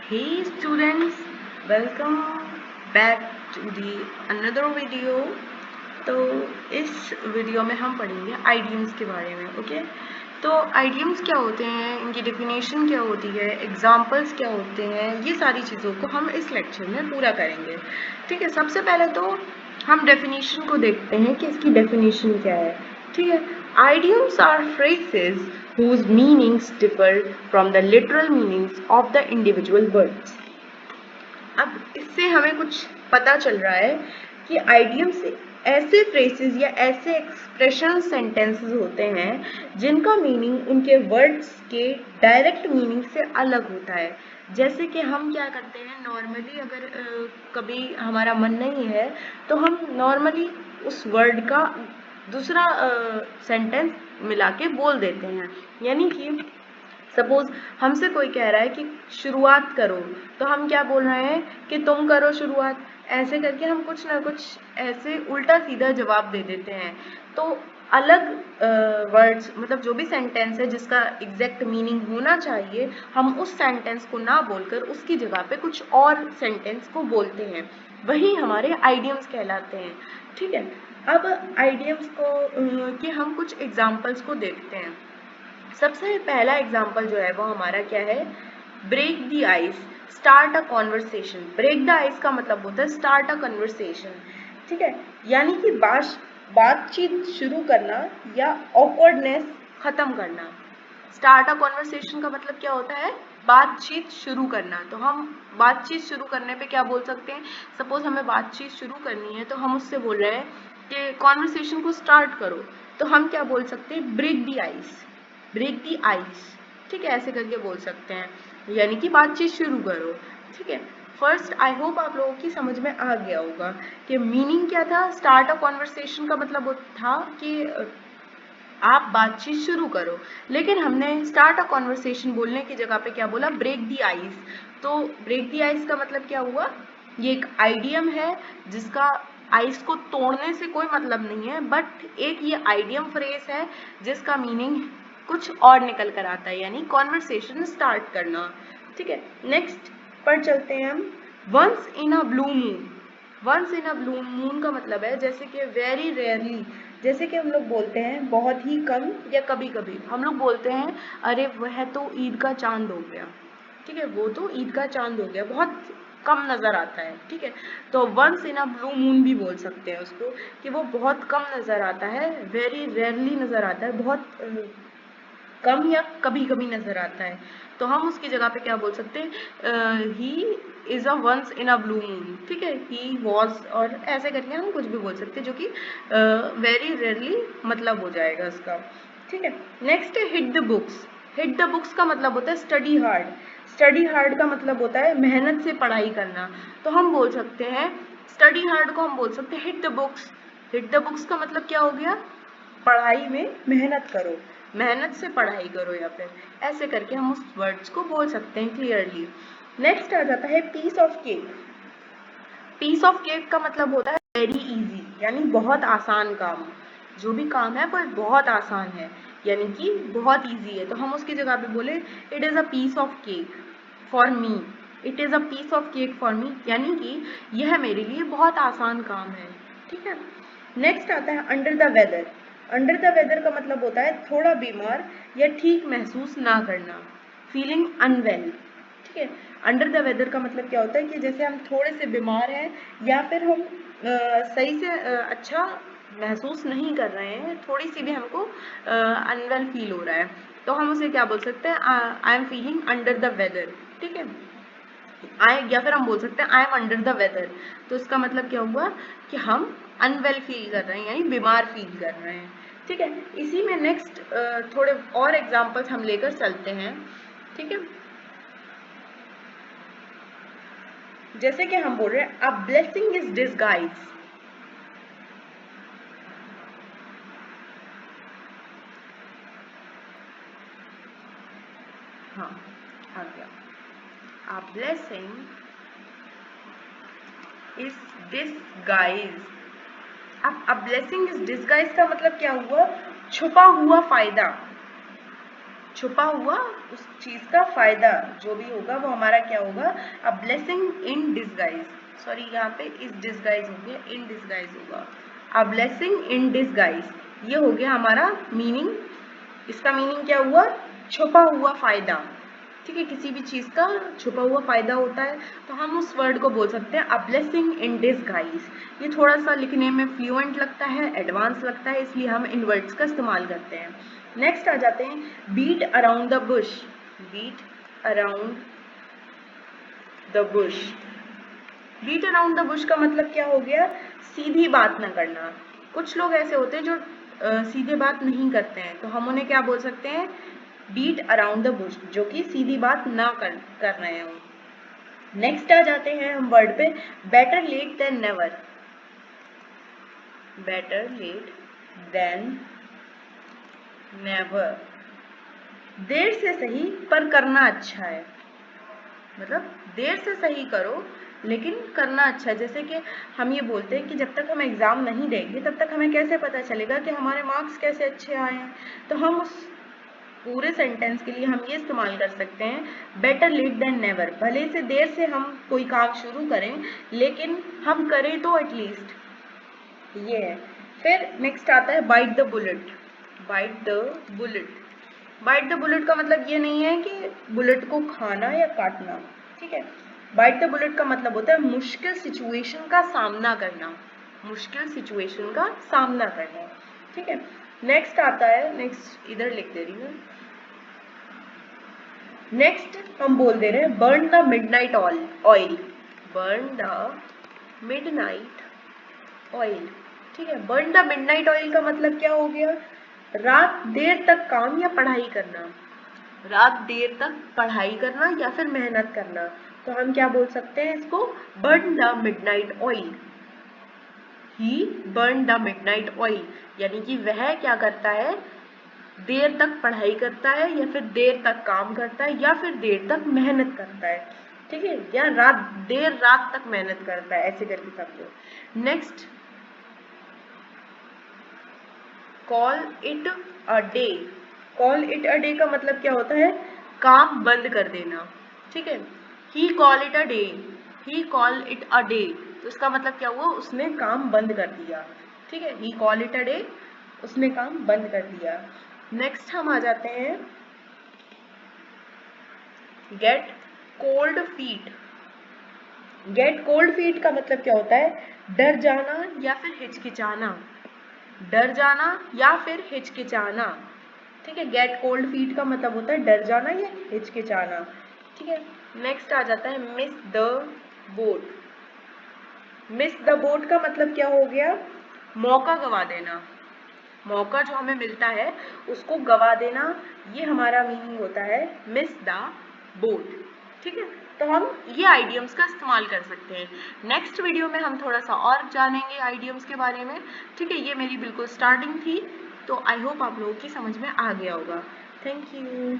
Hey students, welcome back to the another video। तो इस video में हम पढ़ेंगे आइडियम्स के बारे में। ओके, तो आइडियम्स क्या होते हैं, इनकी डेफिनेशन क्या होती है, एग्जांपल्स क्या होते हैं, ये सारी चीज़ों को हम इस लेक्चर में पूरा करेंगे। ठीक है, सबसे पहले तो हम डेफिनेशन को देखते हैं कि इसकी डेफिनेशन क्या है। ठीक है, idioms are phrases whose meanings differ from the literal meanings of the individual words। अब इससे हमें कुछ पता चल रहा है कि आइडियम्स ऐसे फ्रेसेस या ऐसे एक्सप्रेशन सेंटेंसेस होते हैं जिनका मीनिंग उनके वर्ड्स के डायरेक्ट मीनिंग से अलग होता है। जैसे कि हम क्या करते हैं नॉर्मली, अगर कभी हमारा मन नहीं है तो हम नॉर्मली उस वर्ड का दूसरा सेंटेंस मिला के बोल देते हैं। यानी कि सपोज हमसे कोई कह रहा है कि शुरुआत करो, तो हम क्या बोल रहे हैं कि तुम करो शुरुआत। ऐसे करके हम कुछ ना कुछ ऐसे उल्टा सीधा जवाब दे देते हैं। तो अलग वर्ड्स, मतलब जो भी सेंटेंस है जिसका एग्जैक्ट मीनिंग होना चाहिए, हम उस सेंटेंस को ना बोलकर उसकी जगह पे कुछ और सेंटेंस को बोलते हैं। वही हमारे आइडियम्स कहलाते हैं। ठीक है, अब आइडियम्स को कि हम कुछ एग्जाम्पल्स को देखते हैं। सबसे पहला एग्जाम्पल जो है वो हमारा क्या है, break the ice, start a conversation. Break the ice का मतलब होता है स्टार्ट अ कन्वर्सेशन। ठीक है, यानी कि बातचीत शुरू करना या ऑकवर्डनेस खत्म करना। स्टार्ट अ कॉन्वर्सेशन का मतलब क्या होता है, बातचीत शुरू करना। तो हम बातचीत शुरू करने पे क्या बोल सकते हैं, सपोज हमें बातचीत शुरू करनी है तो हम उससे बोल रहे हैं कि कॉन्वर्सेशन को स्टार्ट करो, तो हम क्या बोल सकते हैं, break the ice, break the ice. ठीक है, ऐसे करके बोल सकते हैं, यानी कि बातचीत शुरू करो। ठीक है, फर्स्ट आई होप आप लोगों की समझ में आ गया होगा कि मीनिंग क्या था। स्टार्ट अ कॉन्वर्सेशन का मतलब था कि आप बातचीत शुरू करो, लेकिन हमने स्टार्ट अ कॉन्वर्सेशन बोलने की जगह पे क्या बोला, ब्रेक दी आइस। तो ब्रेक दी आइस का मतलब क्या हुआ, ये एक आइडियम है जिसका आइस को तोड़ने से कोई मतलब नहीं है, बट एक ये आइडियम फ्रेज है जिसका मीनिंग कुछ और निकल कर आता है, यानी कॉन्वर्सेशन स्टार्ट करना। ठीक है, नेक्स्ट पर चलते हैं हम। Once in a blue moon. Once in a blue moon का मतलब है जैसे कि वेरी रेयरली, जैसे कि हम लोग बोलते हैं बहुत ही कम या कभी कभी। हम लोग बोलते हैं अरे वह तो ईद का चांद हो गया। ठीक है, वो तो ईद का चांद हो गया, बहुत कम नजर आता है। ठीक है, तो once in a blue moon भी बोल सकते हैं उसको कि वो बहुत कम नजर आता है, वेरी रेयरली नजर आता है, बहुत कम या कभी कभी नजर आता है। तो हम उसकी जगह पे क्या बोल सकते हैं, he is a once in a blue moon. ठीक है, ही वॉज, और ऐसे करके हम कुछ भी बोल सकते हैं जो कि वेरी रेयरली मतलब हो जाएगा इसका। ठीक है, नेक्स्ट है hit the books. Hit the books का मतलब होता है स्टडी हार्ड। स्टडी हार्ड का मतलब होता है मेहनत से पढ़ाई करना। तो हम बोल सकते हैं स्टडी हार्ड को हम बोल सकते हैं hit the books. Hit the books का मतलब क्या हो गया, पढ़ाई में मेहनत करो, मेहनत से पढ़ाई करो, या फिर ऐसे करके हम उस वर्ड्स को बोल सकते हैं क्लियरली। नेक्स्ट आ जाता है piece of cake. Piece of cake का मतलब होता है वेरी इजी, यानी बहुत आसान काम। जो भी काम है वो बहुत आसान है, यानी कि बहुत इजी है। तो हम उसकी जगह पे बोले it is a piece of cake for me. It is a piece of cake for me, यानी कि यह मेरे लिए बहुत आसान काम है। ठीक है, नेक्स्ट आता है under the weather. Under the weather का मतलब होता है थोड़ा बीमार या ठीक महसूस ना करना, फीलिंग अनवेल। ठीक है, अंडर द वेदर का मतलब क्या होता है कि जैसे हम थोड़े से बीमार हैं या फिर हम सही से अच्छा महसूस नहीं कर रहे हैं, थोड़ी सी भी हमको अनवेल फील हो रहा है, तो हम उसे क्या बोल सकते हैं, I am feeling under the weather. ठीक है, आई, या फिर हम बोल सकते हैं I am under the weather. तो इसका मतलब क्या हुआ कि हम अनवेल फील कर रहे हैं, यानी बीमार फील कर रहे हैं। ठीक है, इसी में नेक्स्ट थोड़े और एग्जांपल्स हम लेकर चलते हैं। ठीक है, जैसे कि हम बोल रहे हैं अ ब्लेसिंग इज डिसगाइज। हाँ, आ गया, अ ब्लेसिंग इज डिसगाइज। अब अ ब्लेसिंग इज डिसगाइज का मतलब क्या हुआ, छुपा हुआ फायदा। छुपा हुआ उस चीज का फायदा जो भी होगा वो हमारा क्या होगा, a blessing in disguise, sorry यहाँ पे इस डिसगाइज हो गया, इन डिसगाइज होगा, अ ब्लेसिंग इन डिसगाइज, ये हो गया हमारा मीनिंग। इसका मीनिंग क्या हुआ, छुपा हुआ फायदा, ठीक है, किसी भी चीज का छुपा हुआ फायदा होता है तो हम उस वर्ड को बोल सकते हैं अ ब्लेसिंग इन डिसगाइज। ये थोड़ा सा लिखने में फ्लुएंट लगता है, एडवांस लगता है, इसलिए हम इन वर्ड्स का इस्तेमाल करते हैं। नेक्स्ट आ जाते हैं beat around the bush, beat around the bush, beat around the bush का मतलब क्या हो गया, सीधी बात ना करना। कुछ लोग ऐसे होते हैं जो सीधे बात नहीं करते हैं, तो हम उन्हें क्या बोल सकते हैं, बीट अराउंड द बुश, जो कि सीधी बात ना कर रहे हो। नेक्स्ट आ जाते हैं हम वर्ड पे better late than never, better late than never, देर से सही पर करना अच्छा है, मतलब देर से सही करो लेकिन करना अच्छा है। जैसे कि हम ये बोलते हैं कि जब तक हम एग्ज़ाम नहीं देंगे तब तक हमें कैसे पता चलेगा कि हमारे मार्क्स कैसे अच्छे आए हैं, तो हम उस पूरे सेंटेंस के लिए हम ये इस्तेमाल कर सकते हैं बेटर लेट देन नेवर, भले से देर से हम कोई काम शुरू करें लेकिन हम करें तो एटलीस्ट, ये है। फिर नेक्स्ट आता है bite the bullet, bite the bullet, bite the bullet का मतलब ये नहीं है कि बुलेट को खाना या काटना, ठीक है, बाइट द बुलेट का मतलब होता है मुश्किल सिचुएशन का सामना करना, मुश्किल सिचुएशन का सामना करना, ठीक है। नेक्स्ट आता है, नेक्स्ट इधर लिख दे रही हूँ, नेक्स्ट हम बोल दे रहे हैं burn the midnight oil, burn the midnight oil, ठीक है। बर्न द मिडनाइट ऑयल का मतलब क्या हो गया, रात देर तक काम या पढ़ाई करना, रात देर तक पढ़ाई करना या फिर मेहनत करना, तो हम क्या बोल सकते हैं इसको, burn the midnight oil, he burn the midnight oil, यानी कि वह क्या करता है, देर तक पढ़ाई करता है या फिर देर तक काम करता है या फिर देर तक मेहनत करता है, ठीक है, या देर रात तक मेहनत करता है, ऐसे करके समझो। Next call it a day, call it a day का मतलब क्या होता है, काम बंद कर देना, ठीक है। He call it a day, he call it a day, तो इसका मतलब क्या हुआ, उसने काम बंद कर दिया, ठीक है, he call it a day, उसने काम बंद कर दिया। नेक्स्ट हम आ जाते हैं gate cold feet, gate cold feet का मतलब क्या होता है, डर जाना या फिर हिचकिचाना, डर जाना या फिर हिचकिचाना, ठीक है, गेट कोल्ड फीट का मतलब होता है डर जाना या हिचकिचाना, ठीक है। नेक्स्ट आ जाता है miss the boat, miss the boat का मतलब क्या हो गया, मौका गवा देना, मौका जो हमें मिलता है उसको गवा देना, ये हमारा मीनिंग होता है मिस द बोट, ठीक है। तो हम ये आइडियम्स का इस्तेमाल कर सकते हैं। नेक्स्ट वीडियो में हम थोड़ा सा और जानेंगे आइडियम्स के बारे में, ठीक है, ये मेरी बिल्कुल स्टार्टिंग थी, तो आई होप आप लोगों की समझ में आ गया होगा। Thank you.